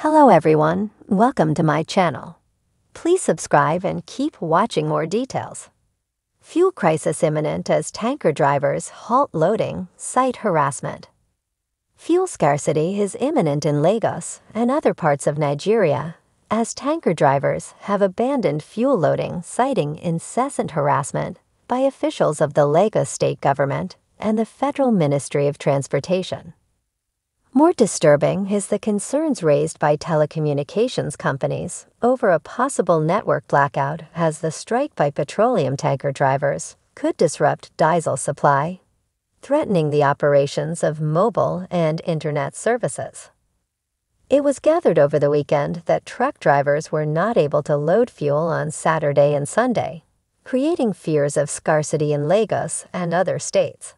Hello everyone, welcome to my channel. Please subscribe and keep watching more details. Fuel crisis imminent as tanker drivers halt loading, cite harassment. Fuel scarcity is imminent in Lagos and other parts of Nigeria as tanker drivers have abandoned fuel loading, citing incessant harassment by officials of the Lagos state government and the Federal Ministry of Transportation. More disturbing is the concerns raised by telecommunications companies over a possible network blackout as the strike by petroleum tanker drivers could disrupt diesel supply, threatening the operations of mobile and internet services. It was gathered over the weekend that truck drivers were not able to load fuel on Saturday and Sunday, creating fears of scarcity in Lagos and other states.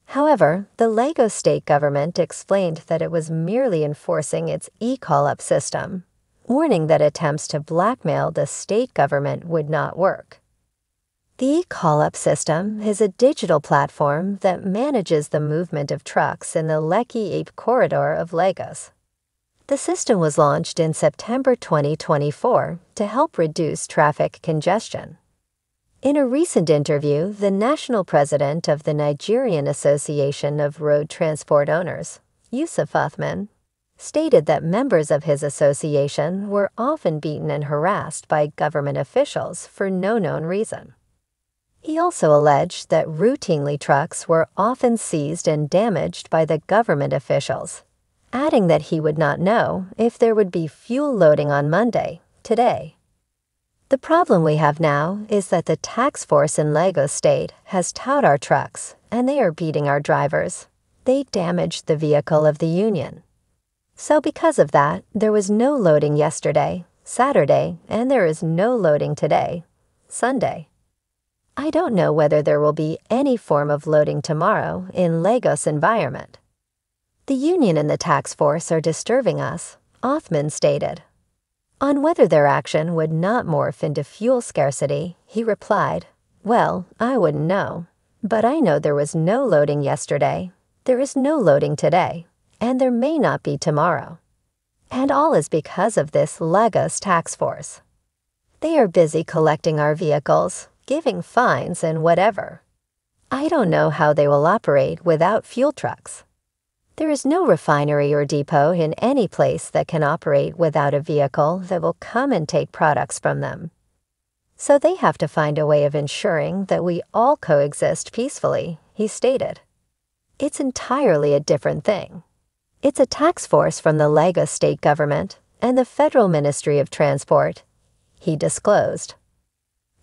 However, the Lagos state government explained that it was merely enforcing its e-call-up system, warning that attempts to blackmail the state government would not work. The e-call-up system is a digital platform that manages the movement of trucks in the Lekki-Ipe corridor of Lagos. The system was launched in September 2024 to help reduce traffic congestion. In a recent interview, the national president of the Nigerian Association of Road Transport Owners, Yusuf Uthman, stated that members of his association were often beaten and harassed by government officials for no known reason. He also alleged that routinely trucks were often seized and damaged by the government officials, adding that he would not know if there would be fuel loading on Monday, today. The problem we have now is that the tax force in Lagos State has towed our trucks, and they are beating our drivers. They damaged the vehicle of the union. So because of that, there was no loading yesterday, Saturday, and there is no loading today, Sunday. I don't know whether there will be any form of loading tomorrow in Lagos environment. The union and the tax force are disturbing us, Othman stated. On whether their action would not morph into fuel scarcity, he replied, "Well, I wouldn't know, but I know there was no loading yesterday, there is no loading today, and there may not be tomorrow. And all is because of this Lagos tax force. They are busy collecting our vehicles, giving fines and whatever. I don't know how they will operate without fuel trucks. There is no refinery or depot in any place that can operate without a vehicle that will come and take products from them. So they have to find a way of ensuring that we all coexist peacefully," he stated. It's entirely a different thing. It's a tax force from the Lagos state government and the Federal Ministry of Transport, he disclosed.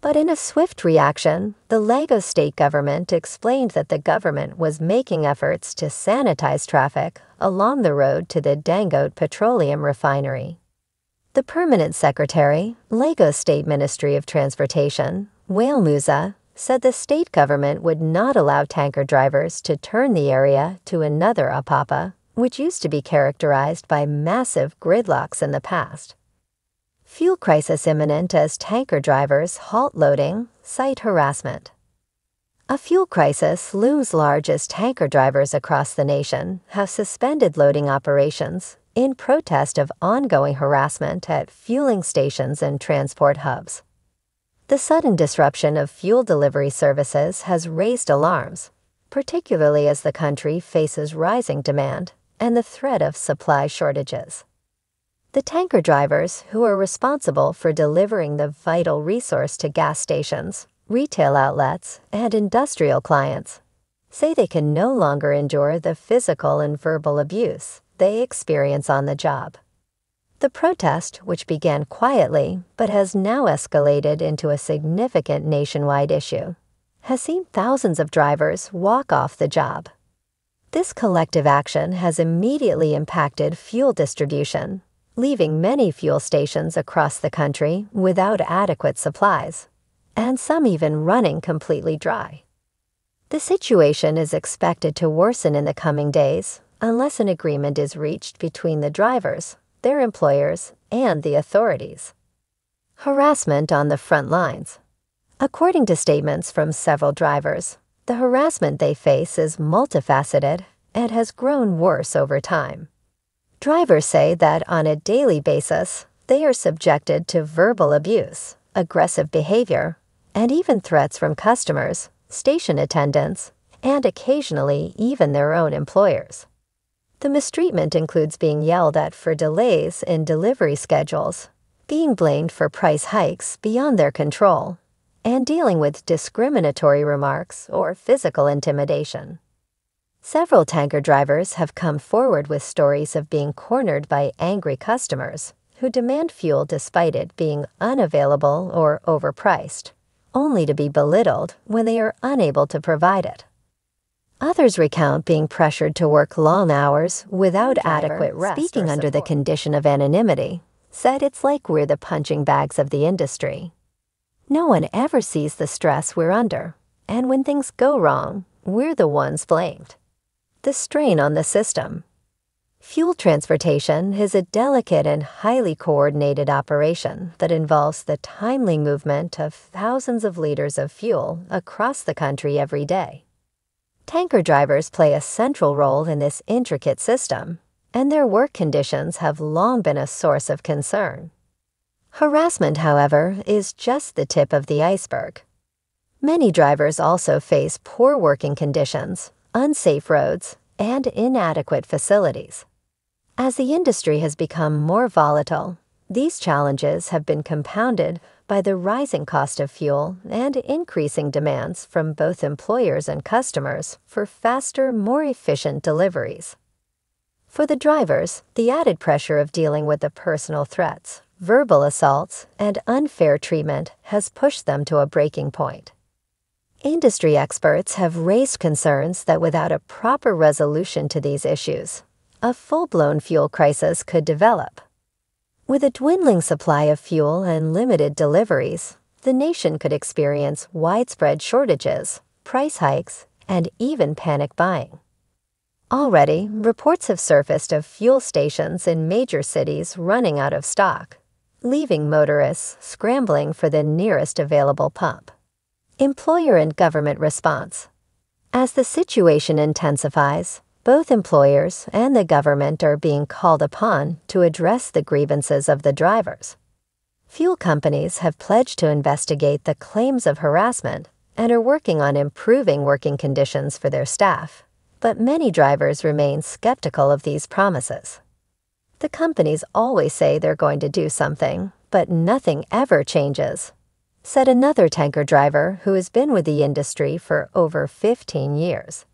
But in a swift reaction, the Lagos state government explained that the government was making efforts to sanitize traffic along the road to the Dangote Petroleum Refinery. The permanent secretary, Lagos State Ministry of Transportation, Wale Musa, said the state government would not allow tanker drivers to turn the area to another Apapa, which used to be characterized by massive gridlocks in the past. Fuel crisis imminent as tanker drivers halt loading, cite harassment. A fuel crisis looms large as tanker drivers across the nation have suspended loading operations in protest of ongoing harassment at fueling stations and transport hubs. The sudden disruption of fuel delivery services has raised alarms, particularly as the country faces rising demand and the threat of supply shortages. The tanker drivers, who are responsible for delivering the vital resource to gas stations, retail outlets, and industrial clients, say they can no longer endure the physical and verbal abuse they experience on the job. The protest, which began quietly but has now escalated into a significant nationwide issue, has seen thousands of drivers walk off the job. This collective action has immediately impacted fuel distribution, leaving many fuel stations across the country without adequate supplies, and some even running completely dry. The situation is expected to worsen in the coming days unless an agreement is reached between the drivers, their employers, and the authorities. Harassment on the front lines. According to statements from several drivers, the harassment they face is multifaceted and has grown worse over time. Drivers say that on a daily basis, they are subjected to verbal abuse, aggressive behavior, and even threats from customers, station attendants, and occasionally even their own employers. The mistreatment includes being yelled at for delays in delivery schedules, being blamed for price hikes beyond their control, and dealing with discriminatory remarks or physical intimidation. Several tanker drivers have come forward with stories of being cornered by angry customers who demand fuel despite it being unavailable or overpriced, only to be belittled when they are unable to provide it. Others recount being pressured to work long hours without adequate rest. Speaking under the condition of anonymity, said it's like we're the punching bags of the industry. No one ever sees the stress we're under, and when things go wrong, we're the ones blamed. The strain on the system. Fuel transportation is a delicate and highly coordinated operation that involves the timely movement of thousands of liters of fuel across the country every day. Tanker drivers play a central role in this intricate system, and their work conditions have long been a source of concern. Harassment, however, is just the tip of the iceberg. Many drivers also face poor working conditions, unsafe roads, and inadequate facilities. As the industry has become more volatile, these challenges have been compounded by the rising cost of fuel and increasing demands from both employers and customers for faster, more efficient deliveries. For the drivers, the added pressure of dealing with the personal threats, verbal assaults, and unfair treatment has pushed them to a breaking point. Industry experts have raised concerns that without a proper resolution to these issues, a full-blown fuel crisis could develop. With a dwindling supply of fuel and limited deliveries, the nation could experience widespread shortages, price hikes, and even panic buying. Already, reports have surfaced of fuel stations in major cities running out of stock, leaving motorists scrambling for the nearest available pump. Employer and government response. As the situation intensifies, both employers and the government are being called upon to address the grievances of the drivers. Fuel companies have pledged to investigate the claims of harassment and are working on improving working conditions for their staff, but many drivers remain skeptical of these promises. The companies always say they're going to do something, but nothing ever changes, said another tanker driver who has been with the industry for over 15 years.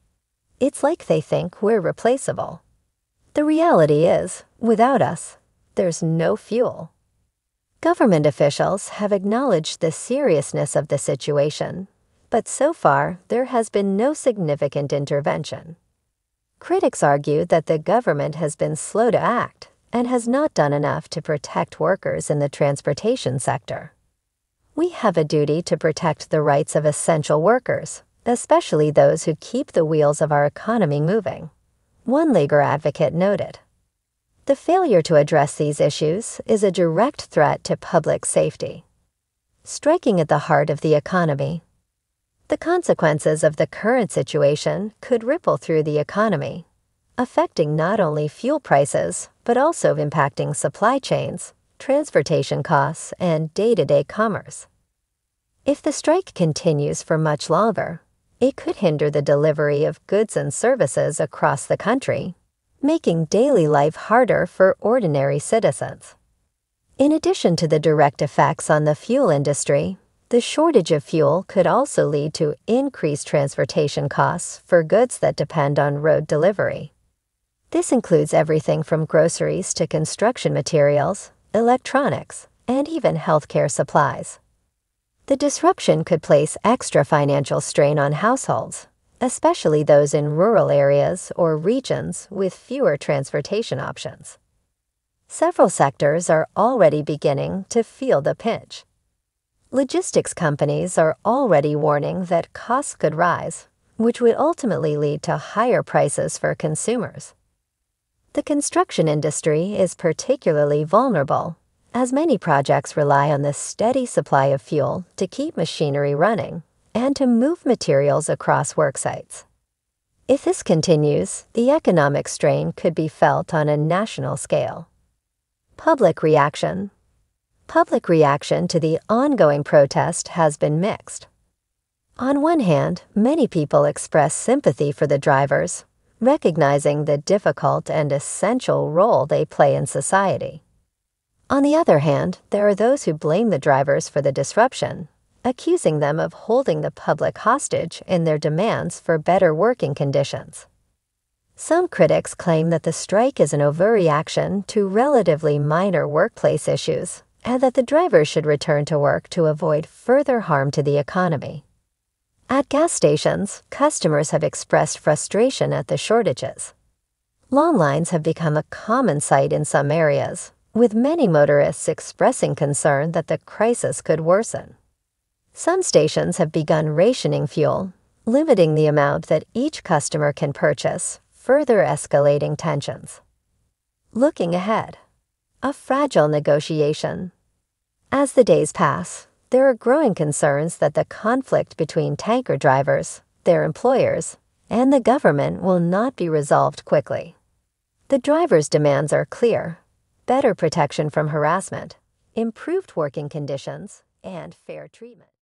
It's like they think we're replaceable. The reality is, without us, there's no fuel. Government officials have acknowledged the seriousness of the situation, but so far there has been no significant intervention. Critics argue that the government has been slow to act and has not done enough to protect workers in the transportation sector. We have a duty to protect the rights of essential workers, especially those who keep the wheels of our economy moving, one labor advocate noted. The failure to address these issues is a direct threat to public safety, striking at the heart of the economy. The consequences of the current situation could ripple through the economy, affecting not only fuel prices, but also impacting supply chains, transportation costs, and day-to-day commerce. If the strike continues for much longer, it could hinder the delivery of goods and services across the country, making daily life harder for ordinary citizens. In addition to the direct effects on the fuel industry, the shortage of fuel could also lead to increased transportation costs for goods that depend on road delivery. This includes everything from groceries to construction materials, electronics, and even healthcare supplies. The disruption could place extra financial strain on households, especially those in rural areas or regions with fewer transportation options. Several sectors are already beginning to feel the pinch. Logistics companies are already warning that costs could rise, which would ultimately lead to higher prices for consumers. The construction industry is particularly vulnerable, as many projects rely on the steady supply of fuel to keep machinery running and to move materials across work sites. If this continues, the economic strain could be felt on a national scale. Public reaction. Public reaction to the ongoing protest has been mixed. On one hand, many people express sympathy for the drivers, recognizing the difficult and essential role they play in society. On the other hand, there are those who blame the drivers for the disruption, accusing them of holding the public hostage in their demands for better working conditions. Some critics claim that the strike is an overreaction to relatively minor workplace issues, and that the drivers should return to work to avoid further harm to the economy. At gas stations, customers have expressed frustration at the shortages. Long lines have become a common sight in some areas, with many motorists expressing concern that the crisis could worsen. Some stations have begun rationing fuel, limiting the amount that each customer can purchase, further escalating tensions. Looking ahead. A fragile negotiation. As the days pass, there are growing concerns that the conflict between tanker drivers, their employers, and the government will not be resolved quickly. The drivers' demands are clear: better protection from harassment, improved working conditions, and fair treatment.